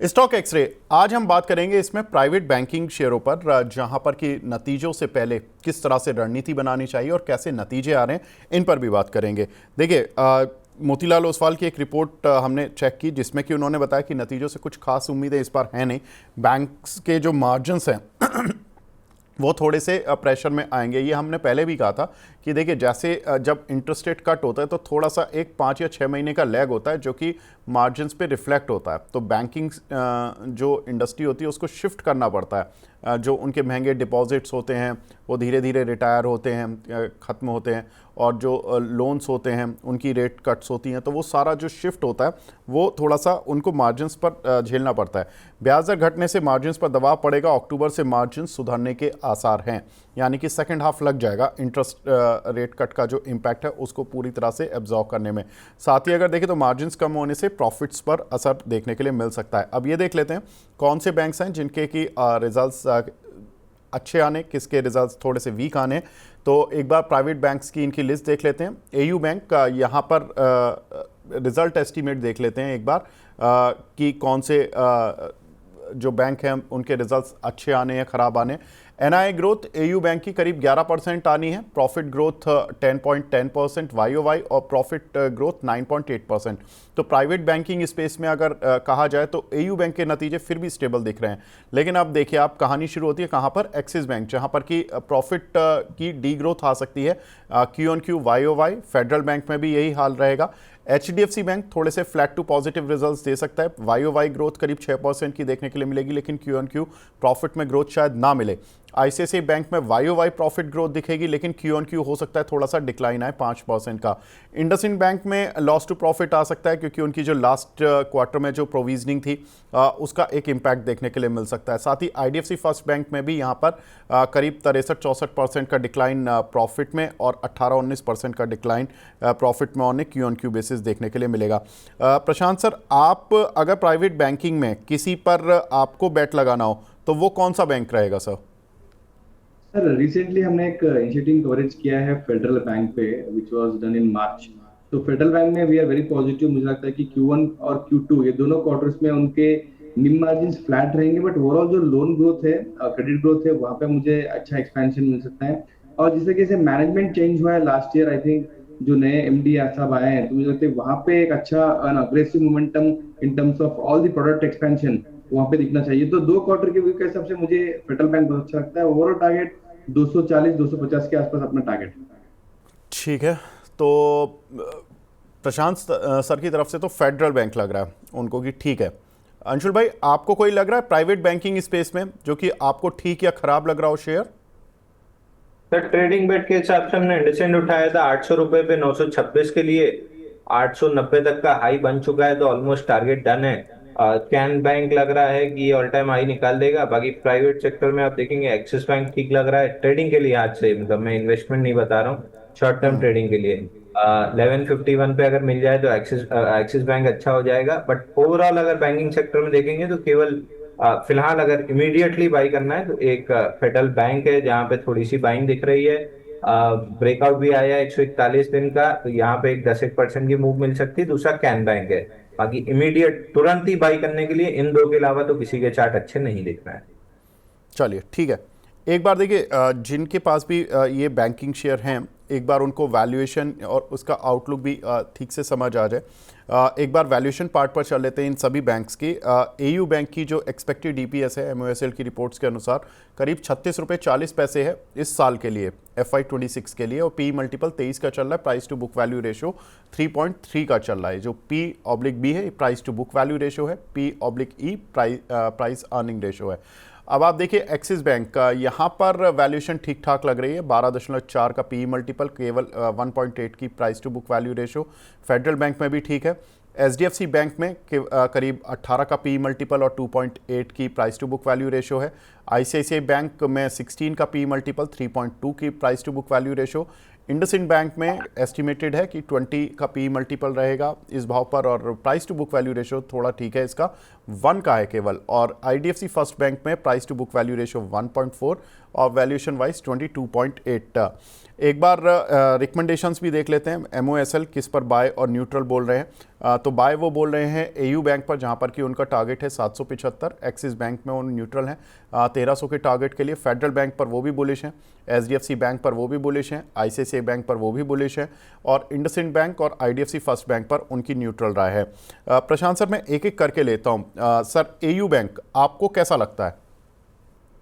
Stock x ray आज हम बात करेंगे इसमें प्राइवेट बैंकिंग शेयरों पर, जहां पर कि नतीजों से पहले किस तरह से रणनीति बनानी चाहिए और कैसे नतीजे आ रहे हैं इन पर भी बात करेंगे। देखिए, मोतीलाल ओसवाल की एक रिपोर्ट हमने चेक की जिसमें कि उन्होंने बताया कि नतीजों से कुछ खास उम्मीदें इस बार हैं नहीं। बैंक्स के जो मार्जिन्स हैं वो थोड़े से प्रेशर में आएंगे। ये हमने पहले भी कहा था कि देखिए, जैसे जब इंटरेस्ट रेट कट होता है तो थोड़ा सा एक 5 या 6 महीने का लैग होता है जो कि मार्जिन्स पे रिफ्लेक्ट होता है। तो बैंकिंग जो इंडस्ट्री होती है उसको शिफ्ट करना पड़ता है। जो उनके महंगे डिपॉजिट्स होते हैं वो धीरे धीरे रिटायर होते हैं, ख़त्म होते हैं, और जो लोन्स होते हैं उनकी रेट कट्स होती हैं। तो वो सारा जो शिफ्ट होता है वो थोड़ा सा उनको मार्जिन्स पर झेलना पड़ता है। ब्याज दर घटने से मार्जिन्स पर दबाव पड़ेगा। अक्टूबर से मार्जिन सुधरने के आसार हैं, यानी कि सेकंड हाफ लग जाएगा इंटरेस्ट रेट कट का जो इम्पैक्ट है उसको पूरी तरह से एब्जॉर्व करने में। साथ ही अगर देखें तो मार्जिन्स कम होने से प्रॉफिट्स पर असर देखने के लिए मिल सकता है। अब ये देख लेते हैं कौन से बैंक्स हैं जिनके की रिजल्ट्स अच्छे आने, किसके रिजल्ट्स थोड़े से वीक आने। तो एक बार प्राइवेट बैंक्स की इनकी लिस्ट देख लेते हैं। एयू बैंक का यहाँ पर रिजल्ट एस्टीमेट देख लेते हैं एक बार कि कौन से जो बैंक हैं उनके रिजल्ट्स अच्छे आने या ख़राब आने। एनआई ग्रोथ एयू बैंक की करीब 11% आनी है, प्रॉफिट ग्रोथ 10.10% वाईओवाई और प्रॉफिट ग्रोथ 9.8%। तो प्राइवेट बैंकिंग स्पेस में अगर कहा जाए तो एयू बैंक के नतीजे फिर भी स्टेबल दिख रहे हैं। लेकिन अब देखिए, आप कहानी शुरू होती है कहाँ पर, एक्सिस बैंक, जहाँ पर कि प्रॉफिट की डी ग्रोथ आ सकती है Q on Q YoY. Federal bank में भी यही हाल रहेगा। एचडीएफसी बैंक थोड़े से फ्लैट टू पॉजिटिव रिजल्ट्स दे सकता है। वाईओवाई ग्रोथ करीब 6% की देखने के लिए मिलेगी, लेकिन क्यू ऑन क्यू प्रॉफिट में ग्रोथ शायद ना मिले। आईसीआईसीआई बैंक में वाईओवाई प्रॉफिट ग्रोथ दिखेगी, लेकिन क्यू ऑन क्यू हो सकता है थोड़ा सा डिक्लाइन आए 5% का। इंडसइंड बैंक में लॉस टू प्रॉफिट आ सकता है क्योंकि उनकी जो लास्ट क्वार्टर में जो प्रोविजनिंग थी उसका एक इम्पैक्ट देखने के लिए मिल सकता है। साथ ही आईडीएफसी फर्स्ट बैंक में भी यहाँ पर करीब 63-64% का डिक्लाइन प्रॉफिट में और 18-19% का डिक्लाइन प्रॉफिट में on Q on Q basis देखने के लिए मिलेगा। प्रशांत सर, आप अगर प्राइवेट बैंकिंग में किसी पर आपको बेट लगाना हो तो वो कौन सा बैंक रहेगा सर? सर रिसेंटली हमने एक इनिशिएटिव कवरेज किया है फेडरल बैंक पे विच वाज डन इन मार्च। तो फेडरल बैंक में वी आर वेरी पॉजिटिव। मुझे लगता है कि Q1 और Q2 ये दोनों क्वार्टर्स में उनके निम मार्जिन फ्लैट रहेंगे, बट ओवरऑल जो लोन ग्रोथ है, क्रेडिट ग्रोथ है, वहां पे मुझे अच्छा एक्सपेंशन मिल सकता है। और जिस तरीके से मैनेजमेंट चेंज हुआ है लास्ट ईयर, आई थिंक जो नए MD साहब आए हैं, तो मुझे लगता है वहां पे एक अच्छा aggressive momentum in terms of all the product expansion वहां पे दिखना चाहिए। तो 2 क्वार्टर के व्यू के हिसाब से मुझे फेडरल बैंक बहुत अच्छा लगता है। ओवरऑल टारगेट 240-250 के आसपास अपना टारगेट। ठीक है। तो प्रशांत सर की तरफ से तो फेडरल बैंक लग रहा है उनको कि ठीक है। अंशुल भाई, आपको कोई लग रहा है प्राइवेट बैंकिंग स्पेस में जो कि आपको ठीक या खराब लग रहा हो शेयर? सर ट्रेडिंग बेट के हिसाब से हमने इंडसेंड उठाया था 800 रुपए पे 926 के लिए। 890 तक का हाई बन चुका है, तो ऑलमोस्ट टारगेट डन है। कैन बैंक लग रहा है कि ऑल टाइम हाई निकाल देगा। बाकी प्राइवेट सेक्टर में आप देखेंगे एक्सिस बैंक ठीक लग रहा है ट्रेडिंग के लिए आज से, मतलब मैं इन्वेस्टमेंट नहीं बता रहा हूँ, शॉर्ट टर्म ट्रेडिंग के लिए। 1151 पे अगर मिल जाए तो एक्सिस बैंक अच्छा हो जाएगा। बट ओवरऑल अगर बैंकिंग सेक्टर में देखेंगे तो केवल फिलहाल अगर इमीडिएटली बाई करना है तो एक फेडरल बैंक है जहां पे थोड़ी सी बाइंग दिख रही है। ब्रेकआउट भी आया है 141 दिन का, तो यहाँ पे एक 10% की मूव मिल सकती है। दूसरा कैन बैंक है। बाकी इमीडिएट तुरंत ही बाई करने के लिए इन दो के अलावा तो किसी के चार्ट अच्छे नहीं दिख रहे हैं। चलिए ठीक है। एक बार देखिए, जिनके पास भी ये बैंकिंग शेयर हैं, एक बार उनको वैल्यूएशन और उसका आउटलुक भी ठीक से समझ आ जाए। एक बार वैल्यूएशन पार्ट पर चल लेते हैं इन सभी बैंक्स की। एयू बैंक की जो एक्सपेक्टेड EPS है MOSL की रिपोर्ट्स के अनुसार करीब 36.40 रुपये है इस साल के लिए, FY26 के लिए। और पी मल्टीपल 23 का चल रहा है। Price to book value ratio 3.3 का चल रहा है। जो P/B है price to book value ratio है, P/E प्राइस अर्निंग रेशो है। अब आप देखिए एक्सिस बैंक का, यहाँ पर वैल्यूएशन ठीक ठाक लग रही है। 12.4 का PE मल्टीपल, केवल 1.8 की price to book value ratio. Federal bank में भी ठीक है। HDFC बैंक में करीब 18 का PE मल्टीपल और 2.8 की price to book value ratio है। ICICI बैंक में 16 का PE मल्टीपल, 3.2 की price to book value ratio. IndusInd bank में एस्टिमेटेड है कि 20 का PE मल्टीपल रहेगा इस भाव पर, और price to book value ratio थोड़ा ठीक है इसका, 1 का है केवल, और आईडीएफसी फर्स्ट बैंक में price to book value ratio 1.4 और वैल्यूएशन वाइज 22.8। एक बार रिकमेंडेशंस भी देख लेते हैं। एमओएसएल किस पर बाय और न्यूट्रल बोल रहे हैं, तो बाय वो बोल रहे हैं एयू बैंक पर, जहां पर कि उनका टारगेट है 775। एक्सिस बैंक में वो न्यूट्रल हैं 1300 के टारगेट के लिए। फेडरल बैंक पर वो भी बुलिश हैं, एचडीएफसी बैंक पर वो भी बुलिश हैं, आईसीआईसीआई बैंक पर वो भी बुलिश हैं, और इंडसइंड बैंक और आईडीएफसी फर्स्ट बैंक पर उनकी न्यूट्रल राय है। प्रशांत सर, मैं एक एक करके लेता हूं। सर, एयू बैंक आपको कैसा लगता है?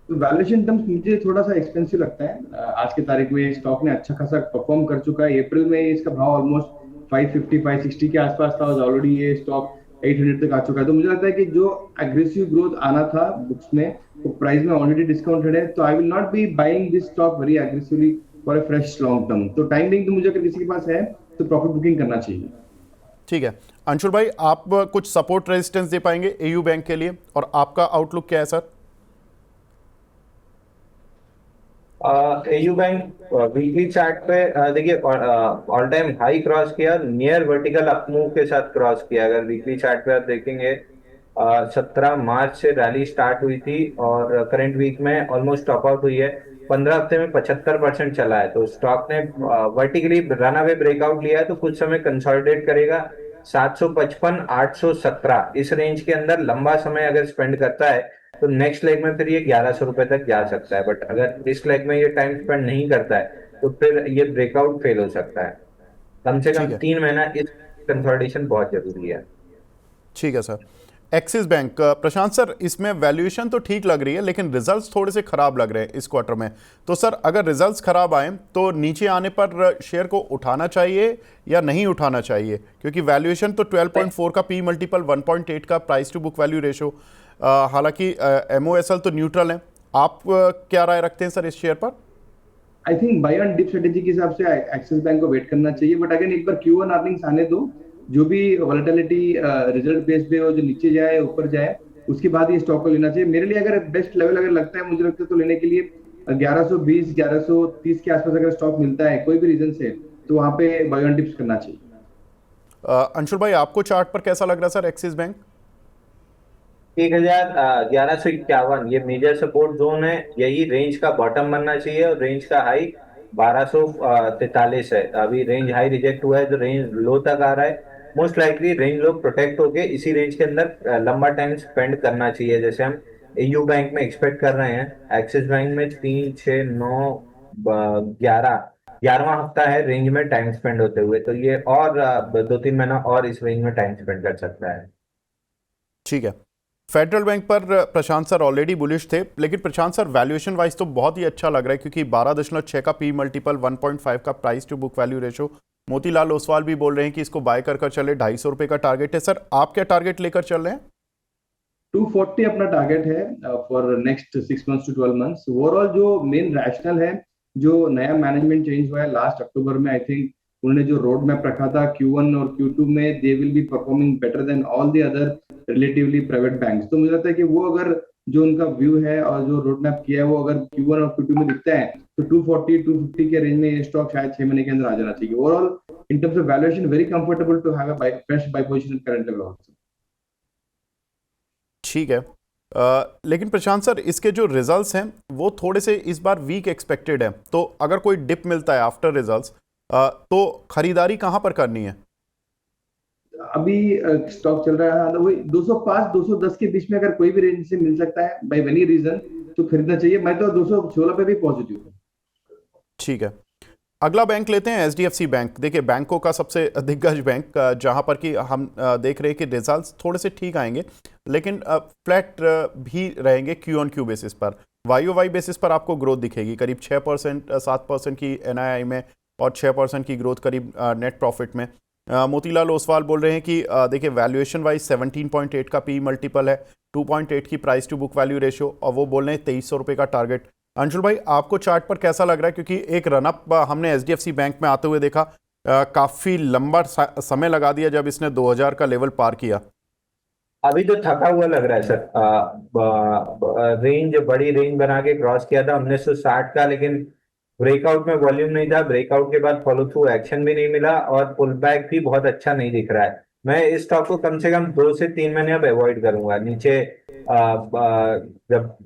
वैल्यूएशन टर्म्स मुझे थोड़ा सा एक्सपेंसिव लगता है। आज की तारीख में स्टॉक ने अच्छा खासा परफॉर्म कर चुका है। अप्रैल में इसका भाव ऑलमोस्ट 550 560 के आसपास था, और ऑलरेडी ये स्टॉक 800 तक आ चुका है। तो मुझे लगता है कि जो एग्रेसिव ग्रोथ आना था बुक्स में, वो प्राइस में ऑलरेडी डिस्काउंटेड है। तो I will not be buying this stock very aggressively for a fresh long term. तो टाइम बिंग तो मुझे अगर किसी के पास है तो प्रॉफिट बुकिंग करना चाहिए। ठीक है अंशुल भाई, आप कुछ सपोर्ट रेजिस्टेंस दे पाएंगे एयू बैंक के लिए, और आपका आउटलुक क्या है sir? AU bank weekly chart पे देखिए ऑल टाइम हाई क्रॉस किया, नियर वर्टिकल अपमूव के साथ क्रॉस किया। अगर वीकली चार्ट पे आप देखेंगे 17 मार्च से रैली स्टार्ट हुई थी और करंट वीक में ऑलमोस्ट टॉप आउट हुई है। 15 हफ्ते में 75% चला है। तो स्टॉक ने वर्टिकली रन अवे ब्रेकआउट लिया है, तो कुछ समय कंसोलिडेट करेगा। 755 817 इस रेंज के अंदर लंबा समय अगर स्पेंड करता है तो नेक्स्ट लेग में फिर ये 1100 रुपए तक जा सकता है। बट अगर इस लेग में ये टाइम स्पेंड नहीं करता है तो फिर ये ब्रेकआउट फेल हो सकता है। कम से ठीक कम है, 3 महीना इस कंसोलिडेशन बहुत जरूरी है। ठीक है सर। एक्सिस बैंक, प्रशांत सर, इसमें वैल्यूएशन तो ठीक लग रही है, लेकिन रिजल्ट्स थोड़े से खराब लग रहे हैं इस क्वार्टर में। तो सर, अगर रिजल्ट्स खराब आए तो नीचे आने पर शेयर को उठाना चाहिए या नहीं उठाना चाहिए? क्योंकि वैल्यूएशन तो 12.4 का पी मल्टीपल, 1.8 का price to book value ratio, हालांकि एमओएसएल तो न्यूट्रल है। आप क्या राय रखते हैं सर इस शेयर पर? I think buy on dip strategy के हिसाब से एक्सिस बैंक को वेट करना चाहिए। बट अगेन एक बार Q1 अर्निंग्स आने दो, जो भी वोलेटिलिटी रिजल्ट बेस्ड पे हो, जो नीचे जाए ऊपर जाए, उसके बाद ये स्टॉक को लेना चाहिए। मेरे लिए अगर बेस्ट लेवल अगर लगता है, मुझे लगता है तो लेने के लिए 1120 1130 के आसपास अगर स्टॉक मिलता है कोई भी रीजन से, तो वहां पे बाय ऑन डिप्स करना चाहिए। अंशुल भाई, आपको चार्ट पर कैसा लग रहा है सर एक्सिस बैंक? 1151 ये मेजर सपोर्ट जोन है। यही रेंज का बॉटम बनना चाहिए और रेंज का हाई 1243 है। अभी रेंज हाई रिजेक्ट हुआ है, तो रेंज लो तक आ रहा है। मोस्ट लाइकली रेंज लोग प्रोटेक्ट होके इसी रेंज के अंदर लंबा टाइम स्पेंड करना चाहिए, जैसे हम एयू बैंक में एक्सपेक्ट कर रहे हैं। एक्सिस बैंक में 3 6 9 11 11वां हफ्ता है रेंज में टाइम स्पेंड होते हुए, तो ये और 2-3 महीना और इस रेंज में टाइम स्पेंड कर सकता है। ठीक है। फेडरल बैंक पर प्रशांत सर ऑलरेडी बुलिश थे, लेकिन प्रशांत सर वैल्यूएशन वाइज तो बहुत ही अच्छा लग रहा है, क्योंकि 12.6 का पी मल्टीपल, 1.5 का price to book value ratio. Motilal Oswal भी बोल रहे हैं कि इसको बाय कर चले, 250 रुपए का टारगेट है। सर, आप क्या टारगेट लेकर चल रहे हैं? 240 अपना टारगेट है for next 6 months to 12 months. Overall जो मेन रैशनल है, जो नया मैनेजमेंट चेंज हुआ है लास्ट अक्टूबर में, आई थिंक उन्होंने जो रोड मैप रखा था Q1 और Q2 में, they will be performing better than all the other relatively private banks. तो मुझे लगता है कि वो अगर जो उनका व्यू है और जो रोड मैप किया है, वो अगर Q1 और Q2 में दिखता है, तो 240 250 के रेंज में ये स्टॉक शायद 6 महीने के अंदर आ जाना चाहिए। Overall in terms of valuation very comfortable to have a fresh buy position current level also. ठीक है। लेकिन प्रशांत सर, इसके जो रिजल्ट्स हैं वो थोड़े से इस बार वीक एक्सपेक्टेड है, तो अगर कोई डिप मिलता है आफ्टर रिजल्ट्स, तो खरीदारी कहां पर करनी है? अभी स्टॉक चल रहा है वही 205 210 के बीच में, अगर कोई भी रेंज से मिल सकता है बाय एनी रीजन तो खरीदना चाहिए। मैं तो 216 पे भी पॉजिटिव हूँ। ठीक है। अगला बैंक लेते हैं एचडीएफसी बैंक। देखिए, बैंकों का सबसे दिग्गज बैंक, जहां पर कि हम देख रहे हैं कि रिजल्ट्स थोड़े से ठीक आएंगे, लेकिन फ्लैट भी रहेंगे क्यू ऑन क्यू बेसिस पर। वाई ओ वाई बेसिस पर आपको ग्रोथ दिखेगी, करीब 6% 7% की एनआईआई में, और 6% की ग्रोथ करीब नेट प्रॉफिट में। मोतीलाल ओसवाल बोल रहे हैं कि देखिए, वैल्यूएशन वाइज 17.8 का पी मल्टीपल है, 2.8 की price to book value ratio, और वो बोल रहे हैं 2300 रुपये का टारगेट। अंशुल भाई, आपको चार्ट पर कैसा लग रहा है? क्योंकि एक रनअप हमने एचडीएफसी बैंक में आते हुए देखा, काफ़ी लंबा समय लगा दिया जब इसने 2000 का लेवल पार किया। अभी तो थका हुआ लग रहा है सर। रेंज बड़ी रेंज बना के क्रॉस किया था 1960 का, लेकिन ब्रेकआउट में वॉल्यूम नहीं था। ब्रेकआउट के बाद फॉलो थ्रू एक्शन भी नहीं मिला और पुल बैक भी बहुत अच्छा नहीं दिख रहा है। मैं इस स्टॉक को कम से कम 2 से 3 महीने अब अवॉइड करूंगा। नीचे जब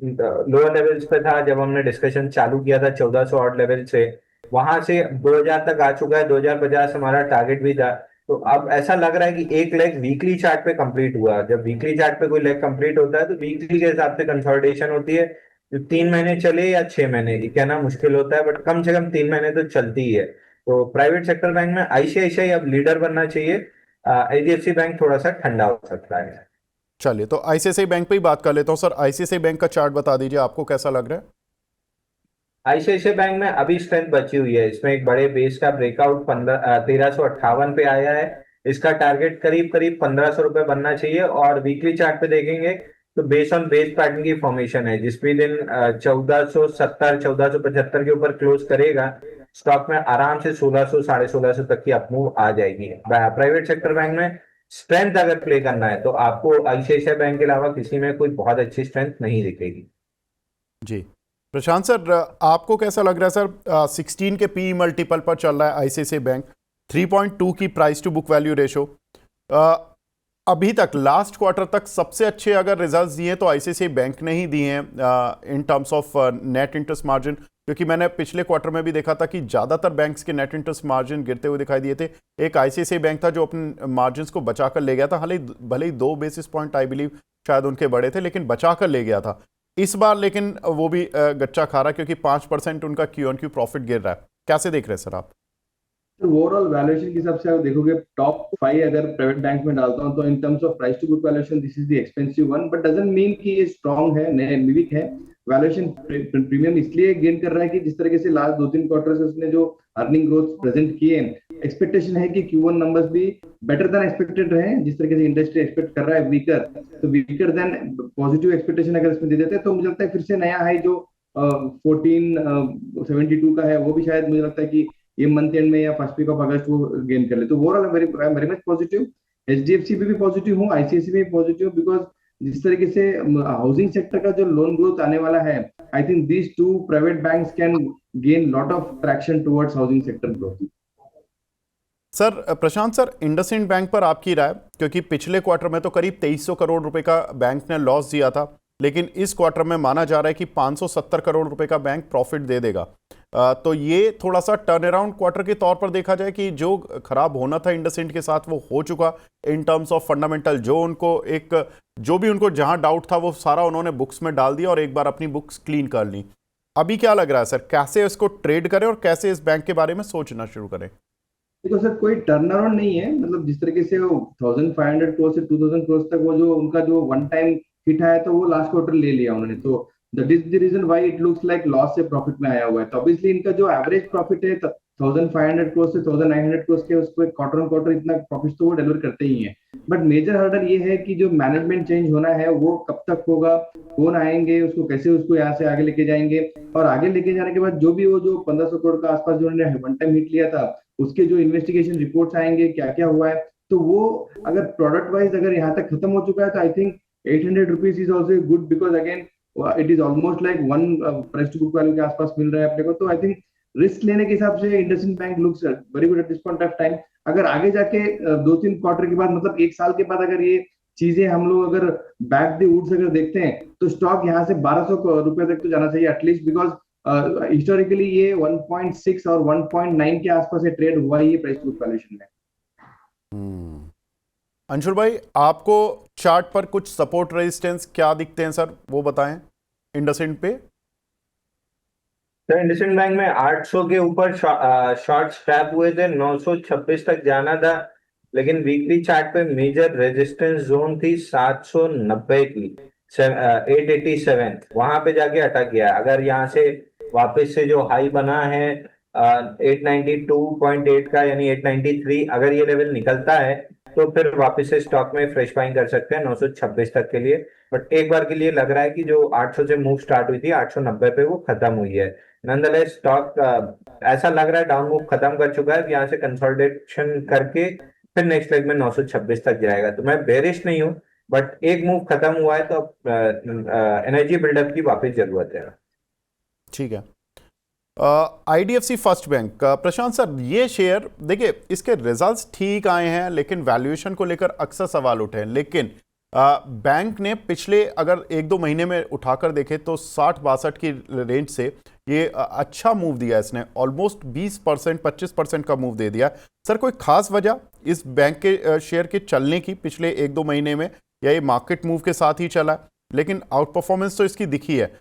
लोअर लेवल्स पे था, जब हमने डिस्कशन चालू किया था 1400 ऑड लेवल से, वहां से 2000 तक आ चुका है। 2050 हमारा टारगेट भी था। तो अब ऐसा लग रहा है कि एक लेग वीकली चार्ट पे कंप्लीट हुआ। जब वीकली चार्ट पे कोई लेग कंप्लीट होता है तो वीकली के हिसाब से कंसोलिडेशन होती है। जो 3 महीने चले या 6 महीने, ये कहना मुश्किल होता है, बट कम से कम 3 महीने तो चलती ही है। तो प्राइवेट सेक्टर बैंक में आईसीआईसीआई अब लीडर बनना चाहिए। एचडीएफसी बैंक थोड़ा सा ठंडा हो सकता है। चलिए, तो आईसीआईसीआई बैंक पे ही बात कर लेता हूँ सर। आईसीआईसीआई बैंक का चार्ट बता दीजिए, आपको कैसा लग रहा है? आईसीआईसीआई बैंक में अभी स्ट्रेंथ बची हुई है। इसमें एक बड़े बेस का ब्रेकआउट 1358 पे आया है। इसका टारगेट करीब करीब 1500 रुपये बनना चाहिए। और वीकली चार्ट पे देखेंगे तो बेस ऑन बेस पैटर्न की फॉर्मेशन है। जिस भी दिन 1470 1475 के ऊपर क्लोज करेगा, स्टॉक में आराम से 1600 1650 तक की अपमूव आ जाएगी। प्राइवेट सेक्टर बैंक में स्ट्रेंथ अगर प्ले करना है तो आपको आईसीआईसीआई बैंक के अलावा किसी में कोई बहुत अच्छी स्ट्रेंथ नहीं दिखेगी। जी प्रशांत सर, आपको कैसा लग रहा है सर? 16 के पी मल्टीपल पर चल रहा है आईसीआईसीआई बैंक, 3.2 की price to book value ratio. अभी तक लास्ट क्वार्टर तक सबसे अच्छे अगर रिजल्ट्स दिए तो आईसीआईसीआई बैंक ने ही दिए हैं इन terms of net interest margin. क्योंकि मैंने पिछले क्वार्टर में भी देखा था कि ज़्यादातर बैंक्स के नेट इंटरेस्ट मार्जिन गिरते हुए दिखाई दिए थे। एक आईसीआईसीआई बैंक था जो अपने मार्जिन को बचा कर ले गया था, भले ही 2 बेसिस पॉइंट आई बिलीव शायद उनके बड़े थे, लेकिन बचा कर ले गया था। इस बार लेकिन वो भी गच्चा खा रहा है, क्योंकि 5% उनका क्यू ऑन क्यू प्रॉफिट गिर रहा है। कैसे देख रहे हैं सर आप? ओवरऑल वैल्यूएशन के हिसाब से अगर देखोगे, टॉप 5 अगर प्राइवेट बैंक में डालता हूं तो in terms of price to book valuation this is the expensive one, but doesn't mean कि ये स्ट्रांग है, वीक है। वैल्यूएशन प्रीमियम इसलिए गेन कर रहा है कि जिस तरीके से लास्ट 2-3 क्वार्टर से उसने जो अर्निंग ग्रोथ प्रेजेंट किए, एक्सपेक्टेशन है कि Q1 नंबर्स भी बेटर देन एक्सपेक्टेड रहे। जिस तरीके से इंडस्ट्री एक्सपेक्ट कर रहा है वीकर, तो वीकर देन पॉजिटिव एक्सपेक्टेशन अगर इसमें दे देते हैं तो मुझे लगता है फिर से नया हाई जो 1472 का है, वो भी शायद मुझे लगता है कि ये मंथ एंड में या फर्स्ट वीक ऑफ अगस्त वो गेन कर ले। तो overall very much positive. HDFC भी पॉजिटिव हूँ, आईसीआईसीआई भी पॉजिटिव, बिकॉज जिस तरीके से हाउसिंग सेक्टर का जो लोन ग्रोथ आने वाला है, I think these two private banks can gain lot of traction towards housing sector growth. Sir Prashant sir, IndusInd bank पर आपकी राय? क्योंकि पिछले क्वार्टर में तो करीब 2300 करोड़ रुपए का बैंक ने लॉस दिया था, लेकिन इस क्वार्टर में माना जा रहा है कि 570 करोड़ रुपए का बैंक प्रॉफिट दे देगा। तो ये थोड़ा सा टर्न अराउंड क्वार्टर के तौर पर देखा जाए कि जो खराब होना था इंडसइंड के साथ वो हो चुका इन टर्म्स ऑफ फंडामेंटल। जो भी उनको जहां डाउट था वो सारा उन्होंने बुक्स में डाल दिया और एक बार अपनी बुक्स क्लीन कर ली। अभी क्या लग रहा है सर, कैसे इसको ट्रेड करें और कैसे इस बैंक के बारे में सोचना शुरू करें? देखो सर, कोई टर्न अराउंड नहीं है। मतलब जिस तरीके से वो 1500 करोड़ से 2000 करोड़ तक वो जो उनका जो वन टाइम हिट आया, तो वो लास्ट क्वार्टर ले लिया उन्होंने। तो that is the reason why it looks like loss से प्रॉफिट में आया हुआ है। तो ऑब्वियसली इनका जो एवरेज प्रॉफिट है 1500 करोड़ से 1900 करोड़ के, उसको क्वार्टर ऑन क्वार्टर इतना प्रॉफिट तो वो डिलीवर करते ही है। बट मेजर हर्डल ये है कि जो मैनेजमेंट चेंज होना है वो कब तक होगा, कौन आएंगे, उसको कैसे उसको यहाँ से आगे लेके जाएंगे, और आगे लेके जाने के बाद जो भी वो जो 1500 करोड़ का आसपास जो उन्होंने वन टाइम हिट लिया था, उसके जो इन्वेस्टिगेशन रिपोर्ट्स आएंगे, क्या क्या हुआ है। तो वो अगर प्रोडक्ट वाइज अगर यहाँ तक खत्म हो चुका है, तो I think 800 rupees is also good, because again it is almost like one price to book value के आसपास मिल रहा है अपने को। तो आई थिंक रिस्क लेने के हिसाब से IndusInd bank looks very good at this point of time. अगर आगे जाके 2-3 क्वार्टर के बाद, मतलब 1 साल के बाद अगर ये चीजें हम लोग अगर बैक द वुड्स अगर देखते हैं, तो स्टॉक यहाँ से 1200 रुपए तक तो जाना चाहिए एटलीस्ट, बिकॉज हिस्टोरिकली ये 1.6 और 1.9 के आसपास ट्रेड हुआ ही प्राइस टू बुक वैल्यूएशन में। अंशुल भाई, आपको चार्ट पर कुछ सपोर्ट रेजिस्टेंस क्या दिखते हैं सर, वो बताएं इंडसइंड पे। तो इंडसइंड बैंक में 800 के ऊपर शॉर्ट स्ट्रैप हुए थे, 926 तक जाना था। लेकिन वीकली चार्ट पे मेजर रेजिस्टेंस जोन थी 790 की, 887, वहां पे जाके अटक गया। अगर यहाँ से वापस से जो हाई बना है 892.8 का, यानी 893, अगर ये लेवल निकलता है तो फिर वापस से स्टॉक में फ्रेश बाइंग कर सकते हैं 926 तक के लिए। बट एक बार के लिए लग रहा है कि जो 800 से मूव स्टार्ट हुई थी 890 पे, वो खत्म हुई है। नंदलेस स्टॉक ऐसा लग रहा है डाउन मूव खत्म कर चुका है। यहाँ से कंसोलिडेशन करके फिर नेक्स्ट लेग में 926 तक जाएगा। तो मैं बेरिश नहीं हूँ, बट एक मूव खत्म हुआ है तो अब एनर्जी बिल्डअप की वापस जरूरत है। ठीक है आईडीएफसी फर्स्ट बैंक, प्रशांत सर, ये शेयर देखिए इसके रिजल्ट्स ठीक आए हैं लेकिन वैल्यूएशन को लेकर अक्सर सवाल उठे हैं। लेकिन बैंक ने पिछले अगर 1-2 महीने में उठाकर देखे तो 60-62 की रेंज से ये अच्छा मूव दिया इसने, ऑलमोस्ट 20% 25% का मूव दे दिया। सर कोई खास वजह इस बैंक के शेयर के चलने की पिछले 1-2 महीने में, या ये मार्केट मूव के साथ ही चला? लेकिन आउट परफॉर्मेंस तो इसकी दिखी है।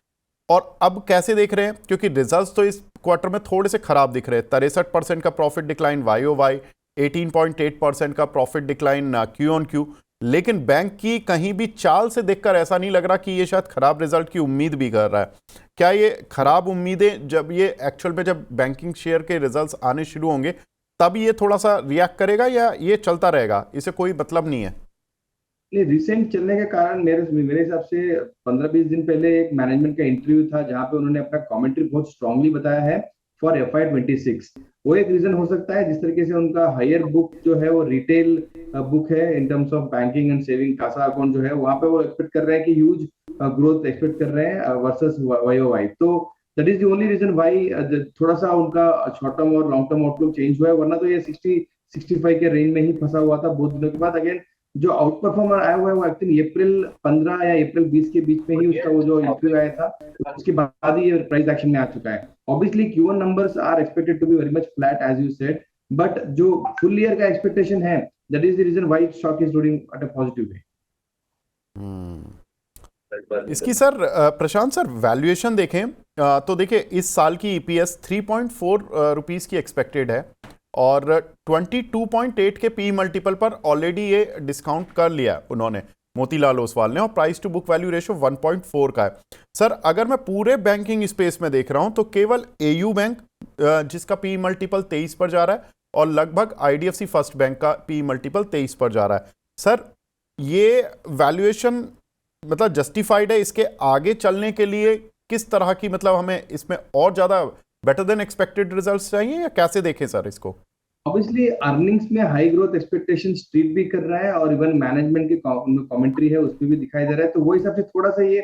और अब कैसे देख रहे हैं, क्योंकि रिजल्ट्स तो इस क्वार्टर में थोड़े से खराब दिख रहे हैं। 63% का प्रॉफिट डिक्लाइन YOY, 18.8% का प्रॉफिट डिक्लाइन QOQ। लेकिन बैंक की कहीं भी चाल से देखकर ऐसा नहीं लग रहा कि ये शायद खराब रिजल्ट की उम्मीद भी कर रहा है। क्या ये खराब उम्मीदें जब ये एक्चुअल में जब बैंकिंग शेयर के रिजल्ट्स आने शुरू होंगे तब ये थोड़ा सा रिएक्ट करेगा, या ये चलता रहेगा, इसे कोई मतलब नहीं है? नहीं, रिसेंट चलने के कारण मेरे हिसाब से 15-20 दिन पहले एक मैनेजमेंट का इंटरव्यू था जहां पे उन्होंने अपना कमेंट्री बहुत स्ट्रांगली बताया है फॉर FY26। वो एक रीजन हो सकता है, जिस तरीके से उनका हायर बुक जो है वो रिटेल बुक है in terms of banking and saving CASA account जो है, वहां पे वो एक्सपेक्ट कर रहे हैं कि ह्यूज ग्रोथ एक्सपेक्ट कर रहे हैं वर्सेस YOY। तो that is the only reason why थोड़ा सा उनका शॉर्ट टर्म और लॉन्ग टर्म आउटलुक चेंज हुआ है, वरना तो ये 60-65 के रेंज में ही फंसा हुआ था बहुत दिनों के बाद। अगेन जो आउट परफॉर्मर आया हुआ है वो एक्चुअली अप्रैल 15 या अप्रैल 20 के बीच में ही उसका वो जो इंटरव्यू आया था, उसके बाद ही ये प्राइस एक्शन में आ चुका है। Obviously Q1 numbers are expected to be very much flat as you said, but जो फुल ईयर का एक्सपेक्टेशन है, that is the reason why stock is trading at a positive way. इसकी sir प्रशांत sir valuation देखें तो देखिए इस साल की EPS 3.4 रुपीस की एक्सपेक्टेड है और 22.8 के पी मल्टीपल पर ऑलरेडी ये डिस्काउंट कर लिया उन्होंने, मोतीलाल ओसवाल ने, और price to book value ratio 1.4 का है। सर अगर मैं पूरे बैंकिंग स्पेस में देख रहा हूं तो केवल AU बैंक जिसका पी मल्टीपल 23 पर जा रहा है और लगभग IDFC फर्स्ट बैंक का पी मल्टीपल 23 पर जा रहा है। सर ये वैल्यूएशन मतलब जस्टिफाइड है? इसके आगे चलने के लिए किस तरह की मतलब हमें इसमें और ज्यादा बेटर देन एक्सपेक्टेड रिजल्ट्स चाहिए, या कैसे देखें सर इसको? ऑब्वियसली अर्निंग्स में हाई ग्रोथ एक्सपेक्टेशन स्ट्रीट भी कर रहा है और इवन मैनेजमेंट की कमेंट्री है उसमें भी दिखाई दे रहा है, तो वो हिसाब से थोड़ा सा ये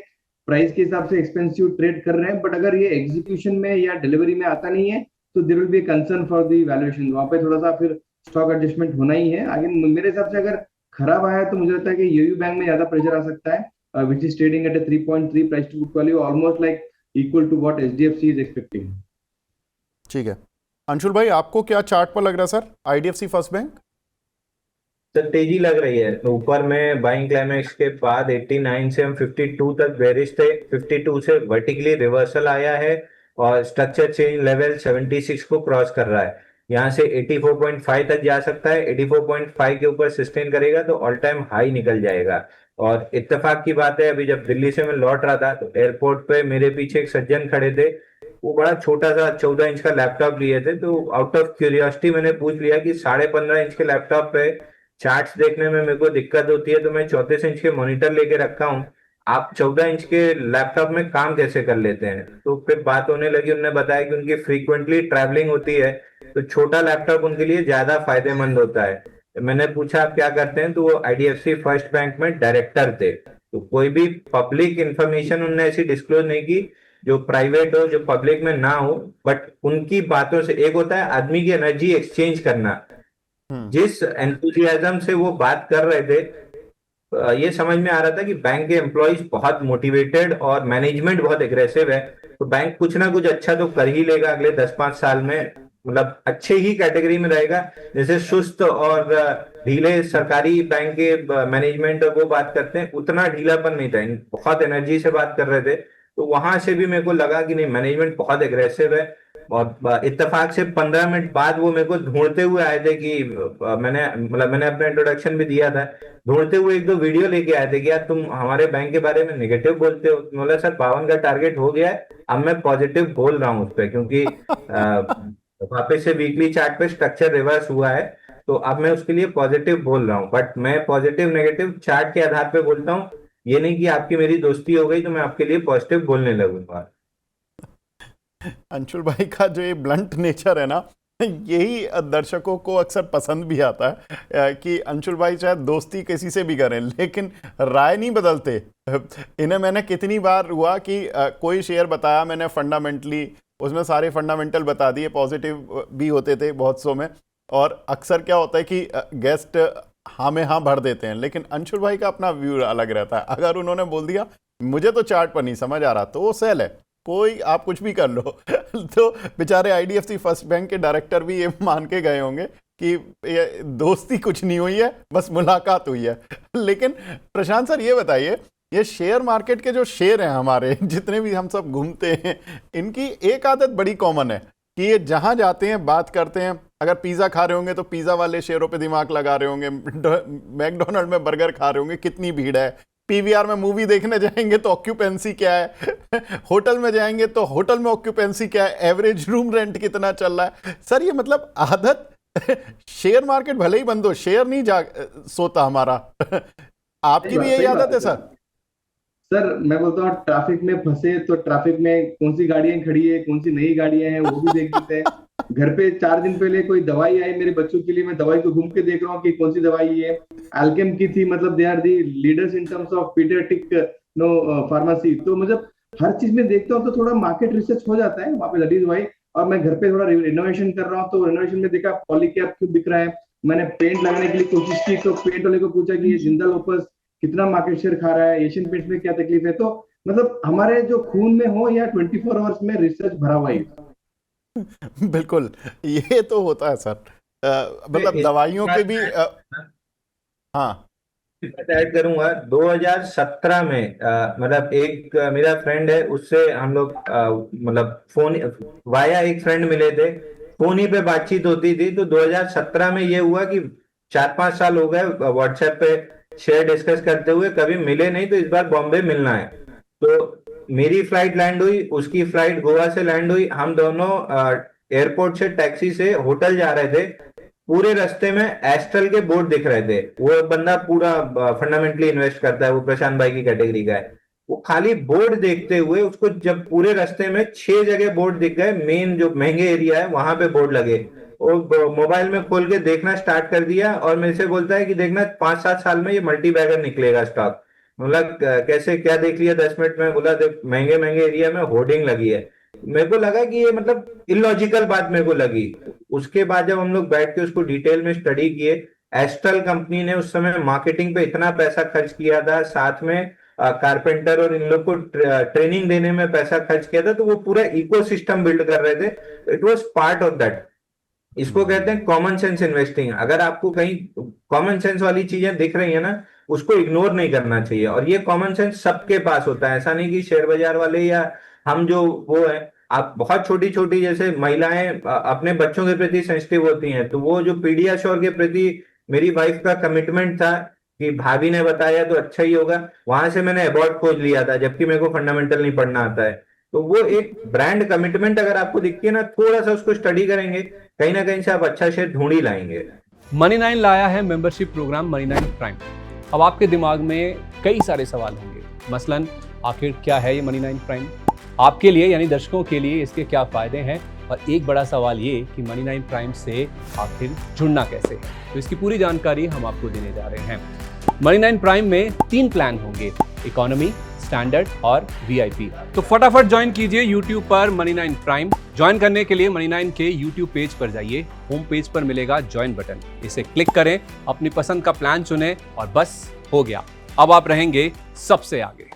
प्राइस के हिसाब से एक्सपेंसिव ट्रेड कर रहे हैं। बट अगर ये एग्जीक्यूशन में या डिलीवरी में आता नहीं है तो there will be concern for the valuation, वहां पे थोड़ा सा फिर स्टॉक एडजस्टमेंट होना ही है। आगे मेरे हिसाब से अगर खराब आया तो मुझे लगता है कि AU बैंक में ज्यादा प्रेशर आ सकता है, which is trading at a 3.3 price to book value, almost like equal to what HDFC is expecting. ठीक है, अंशुल भाई आपको क्या चार्ट पर लग रहा है sir IDFC first bank? Sir तेजी लग रही है, ऊपर में बाइंग क्लाइमेक्स के बाद 89 से हम 52 तक बेरिश थे, 52 से वर्टिकली रिवर्सल आया है और स्ट्रक्चर चेंज लेवल 76 को क्रॉस कर रहा है। यहाँ से 84.5 तक जा सकता है, 84.5 के ऊपर सस्टेन करेगा तो ऑल टाइम हाई निकल जाएगा। और इत्तेफाक की बात है, अभी जब दिल्ली से मैं लौट रहा था तो एयरपोर्ट पे मेरे पीछे एक सज्जन खड़े थे, वो बड़ा छोटा सा 14 इंच का लैपटॉप लिए थे, तो आउट ऑफ क्यूरियोसिटी मैंने पूछ लिया कि 15.5 इंच के लैपटॉप पे चार्ट्स देखने में मेरे को दिक्कत होती है, तो मैं 34 इंच के मॉनिटर लेके रखा हूँ, आप 14 इंच के लैपटॉप में काम कैसे कर लेते हैं? तो फिर बात होने लगी, उन्होंने बताया कि उनकी फ्रीक्वेंटली ट्रैवलिंग होती है तो छोटा लैपटॉप उनके लिए ज्यादा फायदेमंद होता है। मैंने पूछा आप क्या करते हैं, तो वो IDFC फर्स्ट बैंक में डायरेक्टर थे। तो कोई भी पब्लिक इंफॉर्मेशन उन्होंने ऐसी डिस्क्लोज नहीं की जो प्राइवेट हो, जो पब्लिक में ना हो, बट उनकी बातों से एक होता है आदमी की एनर्जी एक्सचेंज करना, जिस एंथुजियाज्म से वो बात कर रहे थे ये समझ में आ रहा था कि बैंक के एम्प्लॉइज बहुत मोटिवेटेड और मैनेजमेंट बहुत एग्रेसिव है, तो बैंक कुछ ना कुछ अच्छा तो कर ही लेगा अगले 10-5 साल में, मतलब अच्छे ही कैटेगरी में रहेगा। जैसे सुस्त और ढीले सरकारी बैंक के मैनेजमेंट वो बात करते हैं, उतना ढीलापन नहीं था, बहुत एनर्जी से बात कर रहे थे। तो वहां से भी मेरे को लगा कि नहीं, मैनेजमेंट बहुत एग्रेसिव है। और इत्तेफाक से 15 मिनट बाद वो मेरे को ढूंढते हुए आए थे कि मैंने अपना इंट्रोडक्शन भी दिया था, ढूंढते हुए 1-2 वीडियो लेके आए थे कि यार तुम हमारे बैंक के बारे में नेगेटिव बोलते हो। बोला सर 52 का टारगेट हो गया है, अब मैं पॉजिटिव बोल रहा हूँ उस पर, क्योंकि वापस से वीकली चार्ट पे स्ट्रक्चर रिवर्स हुआ है, तो अब मैं उसके लिए पॉजिटिव बोल रहा हूँ। बट मैं पॉजिटिव नेगेटिव चार्ट के आधार पे बोलता हूँ, ये नहीं कि आपकी मेरी दोस्ती हो गई तो मैं आपके लिए पॉजिटिव बोलने लगूंगा। अंशुल भाई का जो ये ब्लंट नेचर है ना, यही दर्शकों को अक्सर पसंद भी आता है कि अंशुल भाई चाहे दोस्ती किसी से भी करें लेकिन राय नहीं बदलते। इन्हें मैंने कितनी बार हुआ कि कोई शेयर बताया मैंने फंडामेंटली उसमें सारे फंडामेंटल बता दिए, पॉजिटिव भी होते थे बहुत सौ में। और अक्सर क्या होता है कि गेस्ट हाँ में हाँ भर देते हैं, लेकिन अंशुल भाई का अपना व्यू अलग रहता है। अगर उन्होंने बोल दिया मुझे तो चार्ट पर नहीं समझ आ रहा, तो वो सेल है, कोई आप कुछ भी कर लो। तो बेचारे IDFC फर्स्ट बैंक के डायरेक्टर भी ये मान के गए होंगे कि ये दोस्ती कुछ नहीं हुई है, बस मुलाकात हुई है। लेकिन प्रशांत सर ये बताइए, ये शेयर मार्केट के जो शेयर हैं हमारे, जितने भी हम सब घूमते हैं, इनकी एक आदत बड़ी कॉमन है कि ये जहां जाते हैं बात करते हैं। अगर पिज़्ज़ा खा रहे होंगे तो पिज़्ज़ा वाले शेयरों पे दिमाग लगा रहे होंगे, मैकडोनल्ड में बर्गर खा रहे होंगे कितनी भीड़ है, PVR में मूवी देखने जाएंगे तो ऑक्यूपेंसी क्या है, होटल में जाएंगे तो होटल में ऑक्यूपेंसी क्या है, एवरेज रूम रेंट कितना चल रहा है। सर ये मतलब आदत, शेयर मार्केट भले ही बंद हो, शेयर नहीं सोता हमारा। आपकी भी यही आदत है सर? सर मैं बोलता हूँ ट्रैफिक में फंसे तो ट्रैफिक में कौन सी गाड़ियां खड़ी है, कौन सी नई गाड़ियां हैं, वो भी देख लेते हैं। घर पे 4 दिन पहले कोई दवाई आई मेरे बच्चों के लिए, मैं दवाई को घूम के देख रहा हूँ कि कौन सी दवाई है। एल्केम की थी, मतलब they are the leaders in terms of pediatric no pharmacy. तो मतलब हर चीज में देखता हूँ तो थोड़ा मार्केट रिसर्च हो जाता है वहाँ पे, दैट इज वाई। और मैं घर पे थोड़ा रिनोवेशन कर रहा हूँ, तो रिनोवेशन में देखा पॉलीकैप क्यों बिक रहा है। मैंने पेंट लगाने के लिए कोशिश की तो पेंट वाले को पूछा कि ये जिंदाल ओपस कितना मार्केट शेयर खा रहा है, एशियन पेंट्स में क्या तकलीफ है। तो मतलब हमारे जो खून में हो या 24 आवर्स में रिसर्च भरा हुआ है। बिल्कुल, ये तो होता है सर। मतलब दवाइयों के भी हाँ ऐड करूंगा। 2017 में मतलब एक मेरा फ्रेंड है, उससे हम लोग मतलब फोन वाया एक फ्रेंड मिले थे, फोन ही पे बातचीत होती थी। तो 2017 में ये हुआ कि 4-5 साल हो गए व्हाट्सएप पे शेयर डिस्कस करते हुए, कभी मिले नहीं। तो इस बार बॉम्बे मिलना है। तो मेरी फ्लाइट लैंड हुई, उसकी फ्लाइट गोवा से लैंड हुई। हम दोनों एयरपोर्ट से टैक्सी से होटल जा रहे थे। पूरे रास्ते में एस्ट्रल के बोर्ड दिख रहे थे। वो बंदा पूरा फंडामेंटली इन्वेस्ट करता है, वो प्रशांत भाई की कैटेगरी का है। वो खाली बोर्ड देखते हुए उसको, जब पूरे रास्ते में 6 जगह बोर्ड दिख गए, मेन जो महंगे एरिया है वहां पे बोर्ड लगे, और मोबाइल में खोल के देखना स्टार्ट कर दिया। और मेरे से बोलता है कि देखना 5-7 साल में ये मल्टी बैगर निकलेगा स्टॉक। मतलब कैसे क्या देख लिया 10 मिनट में? बोला देख महंगे महंगे एरिया में होर्डिंग लगी है। मेरे को लगा कि ये मतलब इलॉजिकल बात मेरे को लगी। उसके बाद जब हम लोग बैठ के उसको डिटेल में स्टडी किए, एस्ट्रल कंपनी ने उस समय मार्केटिंग पे इतना पैसा खर्च किया था, साथ में कारपेंटर और इन लोग को ट्रेनिंग देने में पैसा खर्च किया था। तो वो पूरा इकोसिस्टम बिल्ड कर रहे थे। It was part of that. इसको कहते हैं कॉमन सेंस इन्वेस्टिंग। अगर आपको कहीं कॉमन सेंस वाली चीजें दिख रही है ना, उसको इग्नोर नहीं करना चाहिए। और ये कॉमन सेंस सबके पास होता है, ऐसा नहीं कि शेयर बाजार वाले या हम जो वो है। आप बहुत छोटी छोटी, जैसे महिलाएं अपने बच्चों के प्रति सेंसिटिव होती हैं, तो वो जो पीडियाश्योर के प्रति मेरी वाइफ का कमिटमेंट था कि भाभी ने बताया तो अच्छा ही होगा, वहां से मैंने अबॉर्ड खोज लिया था, जबकि मेरे को फंडामेंटल नहीं पढ़ना आता है। तो वो एक ब्रांड कमिटमेंट अगर आपको दिखती है ना, थोड़ा सा उसको स्टडी करेंगे, कहीं ना कहीं से आप अच्छा शेयर ढूंढ ही लाएंगे। Money9 लाया है मेंबरशिप प्रोग्राम Money9 प्राइम। अब आपके दिमाग में कई सारे सवाल होंगे, मसलन आखिर क्या है ये Money9 प्राइम, आपके लिए यानी दर्शकों के लिए इसके क्या फायदे हैं, और एक बड़ा सवाल ये कि Money9 प्राइम से आखिर जुड़ना कैसे है। तो इसकी पूरी जानकारी हम आपको देने जा रहे हैं। Money9 प्राइम में 3 प्लान होंगे, इकोनॉमी, स्टैंडर्ड और VIP। तो फटाफट ज्वाइन कीजिए YouTube पर Money9 प्राइम। ज्वाइन करने के लिए Money9 के YouTube पेज पर जाइए, होम पेज पर मिलेगा ज्वाइन बटन, इसे क्लिक करें, अपनी पसंद का प्लान चुनें और बस हो गया, अब आप रहेंगे सबसे आगे।